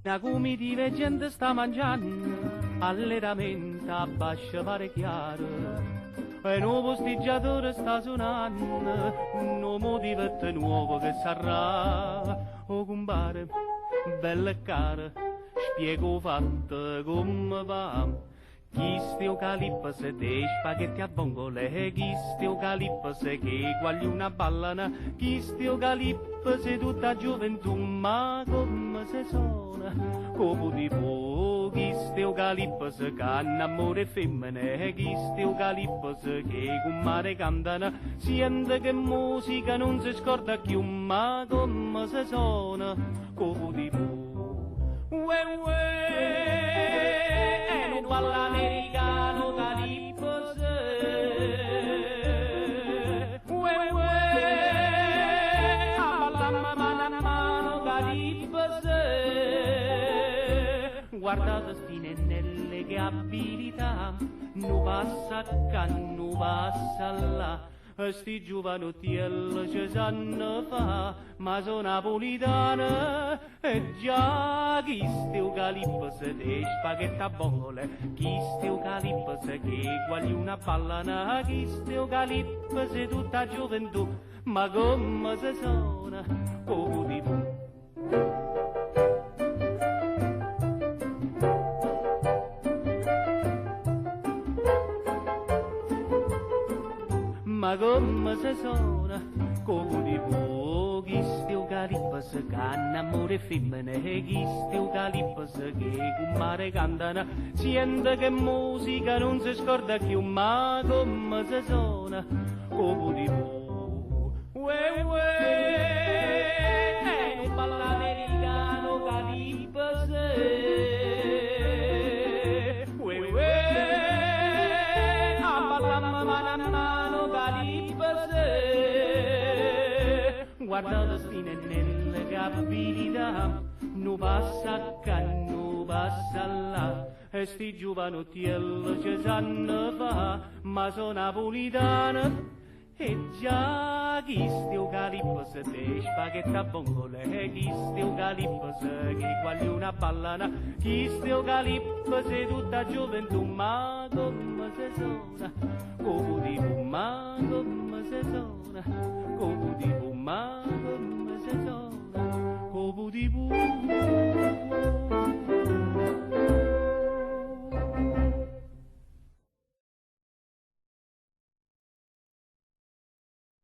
Come di gente sta mangiando, alleramento abbascia pare chiaro. E nuovo posteggiatore sta suonando, un nuovo diventa nuovo che sarà. Oh compare, bella e cara, spiego fatto come va. Chi sti eucaliptus dei spaghetti a vongole, chi sti eucaliptus che quali una ballana, chi sti eucaliptus tutta gioventù, ma come se suona, come di po', chi sti eucaliptus che hanno amore femmine, chi sti eucaliptus che con mare cantano, sente che musica non si scorda più, ma come se suona, come di po'. Uè uè, non balla americano calipos, uè uè, a balla mano calipos. Guardate sti nennelle che abilità, nu passa acá, nu passa là. Sti giovanottielli ci sanno fa, ma sono napolitana. E già chi sti eucaliptus dei spaghetti a vongole, chi sti eucaliptus che quali una ballana, chi sti eucaliptus tutta gioventù, ma come se suona, poco di più. Ma come se suona, come di po', chi sti eucaliptus che hanno amore femmine, chi sti eucaliptus che con mare cantano, sente che musica non si scorda più, ma come se suona, come di po'. Uè uè, non balla americano calipus, uè uè, a balla mano calipus. Guardate sti nennelle che abilità, nu passa acá, nu passa là. E sti giovanottielli ci sanno fa, ma sono napolitana. E già chi sti eucaliptus dei spaghetti a vongole, chi sti eucaliptus che quali una ballana, chi sti eucaliptus tutta gioventù, ma come se suona, come di pu, ma come se suona, come di pu, ma come se suona, come di pu.